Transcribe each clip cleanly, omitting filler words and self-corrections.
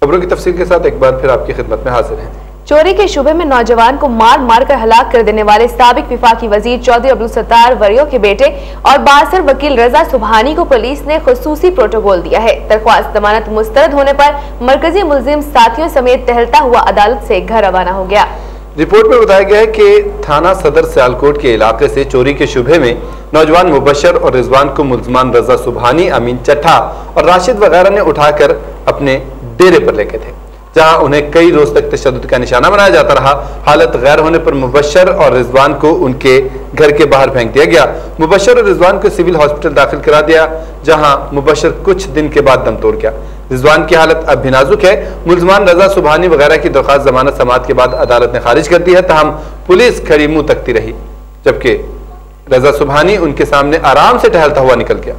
खबरों की तफसील के साथ एक बार फिर आपकी खिदमत में हाजिर हैं। चोरी के शुबे में नौजवान को मार मार कर हलाक कर देने वाले साबिक विफाकी वजीर चौधरी अब्दुल सत्तार वरियो के बेटे और बासर वकील रजा सुबहानी को पुलिस ने खुसूसी प्रोटोकॉल दिया है। दरख्वास्त जमानत मुस्तरद होने पर मरकजी मुलजिम साथियों समेत टहलता हुआ अदालत से घर रवाना हो गया। रिपोर्ट में बताया गया है कि थाना सदर सियालकोट के इलाके से चोरी के शुबे में नौजवान मुबशर और रिजवान को मुलजमान रजा सुबहानी, अमीन चट्ठा और राशिद वगैरह ने उठाकर अपने डेरे पर लेके थे, जहां उन्हें कई रोज तक तशद्दुद का निशाना बनाया जाता रहा। हालत गैर होने पर मुबशर और रिजवान को उनके घर के बाहर फेंक दिया गया। मुबशर और रिजवान को सिविल हॉस्पिटल दाखिल करा दिया, जहां मुबशर कुछ दिन के बाद दम तोड़ गया। रिजवान की हालत अब भी नाजुक है। मुलजमान रजा सुबहानी वगैरह की दरख्वास्त जमानत समाअत के बाद अदालत ने खारिज कर दी है, ताहम पुलिस खड़ी मुंह तकती रही, जबकि रजा सुबहानी उनके सामने आराम से टहलता हुआ निकल गया।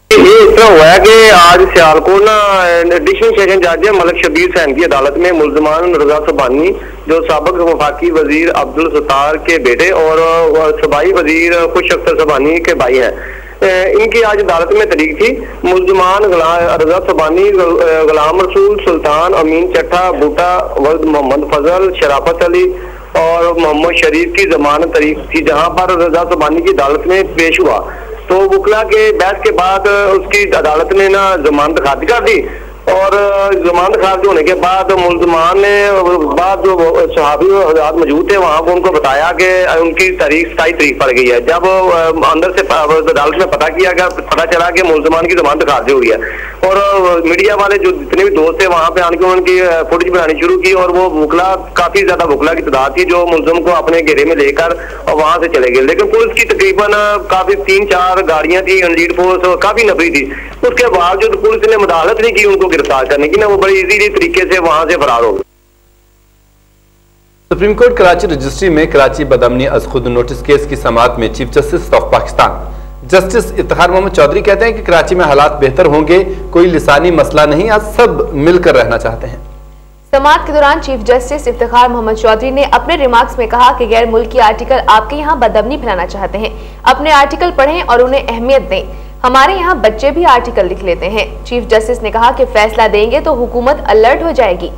ये इस तरह हुआ है कि आज सियालकोट ना एडिशनल सेशन जज मलिक शबीर सैन की अदालत में मुलजमान रजा सुबहानी जो साबिक वफाकी वजीर अब्दुल सत्तार के बेटे और सूबाई वजीर खुश अख्तर सुबहानी के भाई हैं, इनकी आज अदालत में तरीक थी। मुलजमान रजा सुबहानी, गुलाम रसूल, सुल्तान, अमीन चट्ठा, बूटा, वल्द मोहम्मद फजल, शराफत अली और मोहम्मद शरीफ की जमानत तरीक थी, जहां पर रजा सुबहानी की अदालत में पेश हुआ तो वकला के बहस के बाद उसकी अदालत ने ना जमानत खारिज कर दी और जमानत खारिज होने के बाद मुलजमान ने बाद जो सहाबी हज़रात मौजूद थे वहां को उनको बताया कि उनकी तारीख 27 तारीख पड़ गई है। जब अंदर से अदालत में पता चला कि मुलजमान की जमानत खारिज हो गई है और मीडिया वाले जो जितने भी दोस्त थे वहां पे आके उनकी फुटेज बनानी शुरू की और वो वकला काफी ज्यादा वकला की तादाद थी जो मुलजम को अपने घेरे में लेकर और वहां से चले गए। लेकिन पुलिस की तकरीबन काफी 3-4 गाड़ियां थी, लीड फोर्स काफी नफरी थी, उसके बावजूद पुलिस ने मुदाखलत नहीं की उनको गिरफ्तार करने की, ना वो बड़ी इजीली तरीके से वहां से फरार हो गए। सुप्रीम कोर्ट कराची रजिस्ट्री में कराची बदअमनी अज खुद नोटिस केस की समाअत में chief justice of Pakistan justice Iftikhar Muhammad Chaudhry कहते हैं कि कराची में हालात बेहतर होंगे, कोई लिसानी मसला नहीं, आज सब मिलकर रहना चाहते हैं। समाअत के दौरान चीफ जस्टिस इफ्तिखार मोहम्मद चौधरी ने अपने रिमार्क्स में कहा कि गैर मुल्की आर्टिकल आपके यहाँ बदअमनी फैलाना चाहते हैं, अपने आर्टिकल पढ़ें और उन्हें अहमियत दें। हमारे यहाँ बच्चे भी आर्टिकल लिख लेते हैं। चीफ जस्टिस ने कहा कि फैसला देंगे तो हुकूमत अलर्ट हो जाएगी।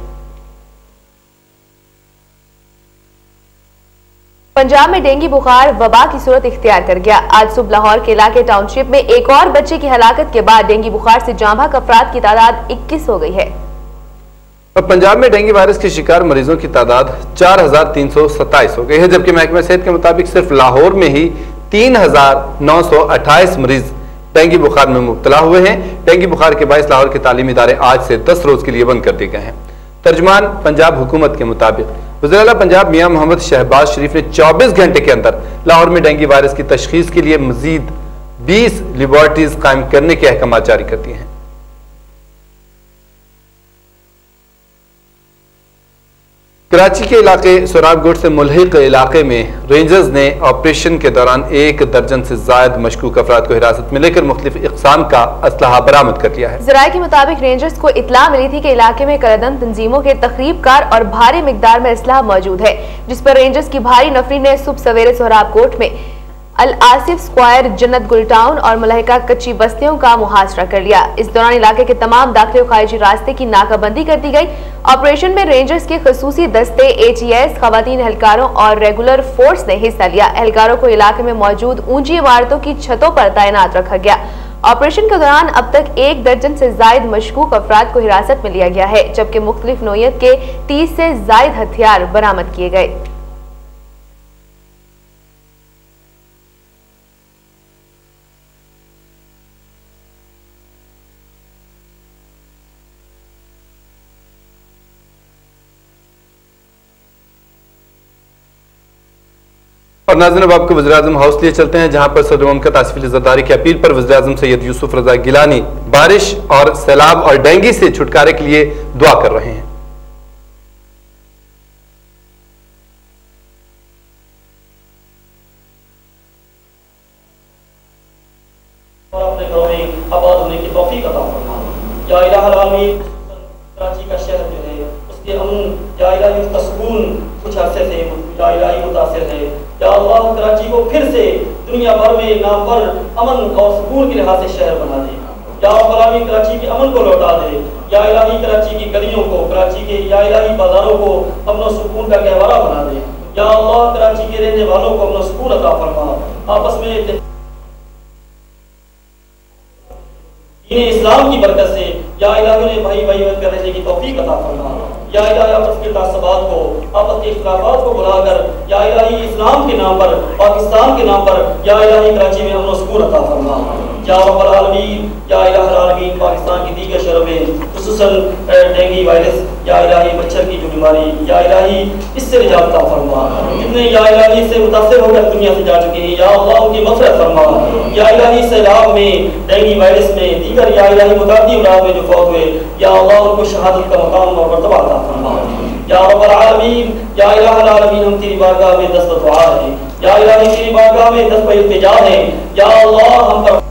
पंजाब में डेंगू बुखार वबा की सूरत इख्तियार कर गया। आज सुबह लाहौर के इलाके टाउनशिप में एक और बच्चे की हलाकत के बाद डेंगू बुखार से जाँ भाग अफराद की तादाद 21 हो गई है। और पंजाब में डेंगू वायरस के शिकार मरीजों की तादाद 4327 हो गई है, जबकि महकमा सेहत के मुताबिक सिर्फ लाहौर में ही 3928 मरीज डेंगू बुखार में मुब्तला हुए हैं। डेंगू बुखार के बायस लाहौर के तालीमी इदारे आज से 10 रोज के लिए बंद कर दिए गए हैं। तर्जमान पंजाब हुकूमत के मुताबिक वज़ीर आला पंजाब मियां मोहम्मद शहबाज शरीफ ने 24 घंटे के अंदर लाहौर में डेंगू वायरस की तशखीस के लिए मजीद 20 लेबॉरेटरीज कायम करने के अहकाम जारी कर दिए हैं। कराची के इलाके सोराबगोट से मुल्हिक इलाके में रेंजर्स ने ऑपरेशन के दौरान 1 दर्जन से ज्यादा मशकूक अफराद को हिरासत में लेकर मुख्तलिफ इक़साम का असलहा बरामद कर लिया है। ज़राए के मुताबिक रेंजर्स को इत्तला मिली थी कि इलाके में करदन तंजीमों के तखरीबकार और भारी मिकदार में असलहा मौजूद है, जिस पर रेंजर्स की भारी नफरी ने सुबह सवेरे सोराबकोट में अल आसिफ स्क्वायर, जन्नत गुल टाउन और मुलाहिका कच्ची बस्तियों का मुहासरा कर लिया। इस दौरान इलाके के तमाम दाखिली और खारिजी रास्ते की नाकाबंदी कर दी गई। ऑपरेशन में रेंजर्स के खसूसी दस्ते, ATS, खवातीन एहलकारों और रेगुलर फोर्स ने हिस्सा लिया। एहलकारों को इलाके में मौजूद ऊंची इमारतों की छतों पर तैनात रखा गया। ऑपरेशन के दौरान अब तक 1 दर्जन से जायद मशकूक अफराद को हिरासत में लिया गया है, जबकि मुख्तलिफ नौइयत के 30 से जायद हथियार बरामद किए गए। और नाज़रीन, अब आपको वज़ीर-ए-आज़म हाउस लिए चलते हैं, जहां पर सदर मुमकिन आसिफ अली ज़रदारी की अपील पर वज़ीर-ए-आज़म सैयद यूसुफ रज़ा गिलानी बारिश और सैलाब और डेंगू से छुटकारे के लिए दुआ कर रहे हैं। और अपने घरों में आबाद होने की तौफीक अता फरमा। या इलाहुल आलमीन, कराची का शहर जो है उसके अमन, या इलाही उसका सुकून कुछ अरसे से या इलाही मुतासिर है। या अल्लाह, कराची को फिर से दुनिया भर में नामवर अमन और सुकून के लिहाज से शहर बना दे। या रब्बल आलमीन कराची के अमन को लौटा दे। या इलाही कराची की गलियों को, कराची के या इलाही बाजारों को अमन सुकून का गहवारा बना दे। या अल्लाह कराची के रहने वालों को अमन सुकून अता फरमा। आपस में दीन इस्लाम की बरकत से या इलाही ने भाई भाईवत कर रहने की तौफीक अता फरमा। या इलाही आपस के तासबात को, आपस के इख्तिलाफात को बुलाकर या इलाही इस्लाम के नाम पर, पाकिस्तान के नाम पर या इलाही कराची में अमन सुकून अता फरमा। या रब्बल आलमीन, या इलाही आलमीन पाकिस्तान की दीगर शहरों में खुसूसन डेंगू वायरस या इलाही मच्छर की जो बीमारी या इलाही इससे निजात अता फरमा। जितने या इलाही से मुतासिर होकर दुनिया से जा चुके हैं या अल्लाह उनकी मग़फ़िरत फरमा। या इलाही सैलाब में, डेंगू वायरस में, दीगर या इलाही मुतादी अमराज़ में जो फौत हुए या अल्लाह उनको शहादत का मकाम और मर्तबा अता फरमा। या रब्बल आलमीन, या इलाही आलमीन हम तेरी बारगाह में दस्त दुआ है, या इलाही तेरी बारगाह में दस्त इल्तिजा है। या अल्लाह हम पर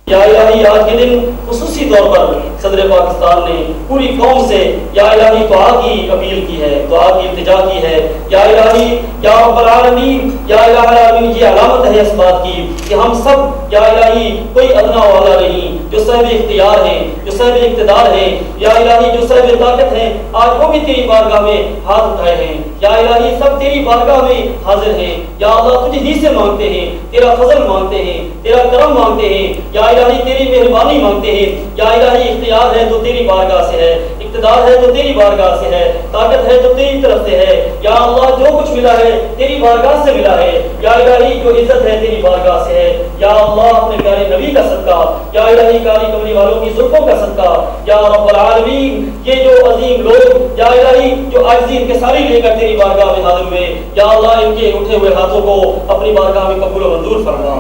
या इलाही आज के दिन खुसूसी तौर पर सदर पाकिस्तान ने पूरी कौम से या इलाही दुआ की अपील की है, दुआ की इल्तिजा की है। या इलाही, या रब्बल आलमीन, या इलाही आलमीन ये अलामत है इस बात की कि हम सब या इलाही कोई अदना वाला नहीं, जो साहिब इख्तियार हैं, जो साहिब इक़्तिदार हैं, या इलाही जो साहिब ताकत हैं, आज वो भी तेरी बारगाह में हाथ उठाए हैं। या इलाही सब तेरी बारगाह में हाजिर हैं। या अल्लाह तुझे ही से मांगते हैं, तेरा फजल मांगते हैं, तेरा करम मांगते हैं। या इलाही तेरी मेहरबानी मांगते हैं। या इलाही इख्तियार है तो तेरी बारगाह से है, इक़्तिदार है तो तेरी बारगाह से है, ताकत है तो तेरी तरफ से है। या अल्लाह जो कुछ मिला है तेरी बारगाह से मिला है। या इलाही जो इज्जत है तेरी बारगाह से है। या अल्लाह अपने प्यारे नबी का सदका, या इलाही कारी कमली वालों की जुल्फों का सदका, या रब्बल आलमीन ये जो अजीम लोग या इलाही जो आजिज़ी इंकिसारी लेकर तेरी बारगाह में हाजिर हुए, या अल्लाह इनके उठे हुए हाथों को अपनी बारगाह में कबूल व मंजूर फरमा।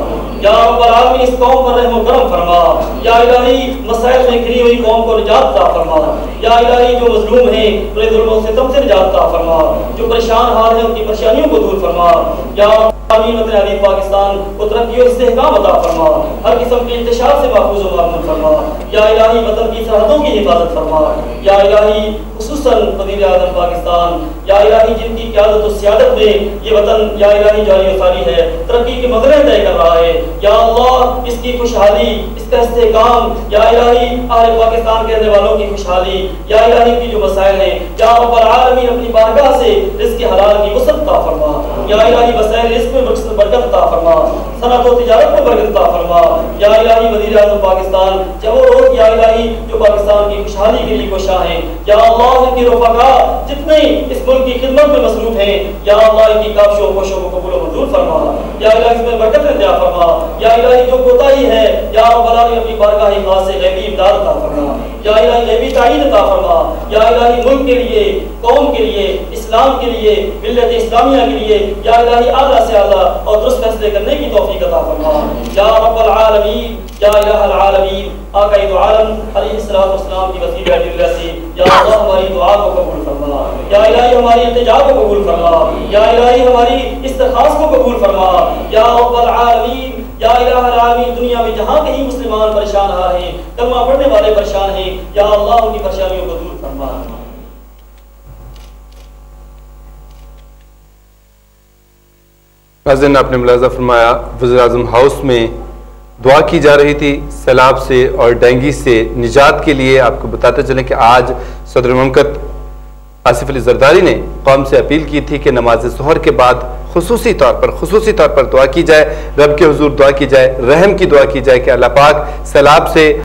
या रब्बल आलमीन इस कौम पर रहम व करम फरमा। या इलाही मसाइल में घिरी हुई कौम को निजात अता फरमा। या इलाही जो मजलूम हैं उन्हें जुल्म से सितम से निजात अता फरमा, जो परेशान हाल हैं उनकी परेशानियों को दूर फरमा। या आमीन वतन अजीज पाकिस्तान को तरक्की और इस्तेहकाम अता फरमा, हर किस्म के इंतशार से महफूज व मामून फरमा। या इलाही वतन की सरहदों की हिफाजत फरमा। या इलाही खुसूसन वज़ीर आज़म पाकिस्तान, या इलाही जिनकी क़यादत और सियादत में ये वतन या इलाही जारी व सारी है, तरक्की के मंज़िलें तय कर रहा है। या अल्लाह इसकी खुशहाली, इसका इस्तेहकाम, या इलाही अहले पाकिस्तान के रहने वालों की खुशहाली, या इलाही की जो मसाइल हैं, या रब्बल आलमीन अपनी बारगाह से रिज़्क़ हलाल की वसअत अता फरमा। या इलाही वसाइल रिज़्क़ में बरकत अता फरमा, सनअत और तिजारत में बरकत अता फरमा। या इलाही वज़ीर आज़म पाकिस्तान जब रोज़ या इलाही जो पाकिस्तान की खुशहाली के लिए कोशा हैं, या अल्लाह इनके रफ़क़ा जितने इस मुल्क की खिदमत में मसरूफ़ हैं, या अल्लाह इनकी काविशों कोशिशों को कबूल व मंजूर फरमा। या इलाही इसमें बरकत अता फरमा। या इलाही जो कोताही है या रब्बल आलमीन अपनी बारगाह खास से गैबी इमदाद अता फरमा। या इलाही गैबी ताईद अता फरमा। या इलाही मुल्क के लिए, कौम के लिए, इस्लाम के लिए, मिल्लत इस्लामिया के लिए या इलाही आला से आला और दुरुस्त फैसले करने की तौफीक अता फरमा। या रब्बल आलमीन, या इलाहल आलमीन, आक़ाए दो आलम अलैहिस्सलातु वस्सलाम की वसीला दिल्ला से या अल्लाह हमारी दुआ को कबूल फरमा। या इलाही हमारी इल्तिजा को कबूल फरमा। या इलाही हमारी इस्तिग़ास को कबूल फरमा। या रब्बल आलमीन, या इलाहल आलमीन, दुनिया में जहाँ कहीं मुसलमान परेशान आ रहे हैं, कलमा पढ़ने वाले परेशान हैं, या अल्लाह उनकी परेशानियों को दूर फरमा। नाज़रीन, आपने मुलाज़ा फरमाया वज़ीर आज़म हाउस में दुआ की जा रही थी सैलाब से और डेंगू से निजात के लिए। आपको बताते चलें कि आज सदर मुमलकत आसिफ अली ज़रदारी ने कौम से अपील की थी कि नमाज ज़ोहर के बाद खुसूसी तौर पर दुआ की जाए, रब के हुजूर दुआ की जाए, रहम की दुआ की जाए कि अल्लाह पाक सैलाब से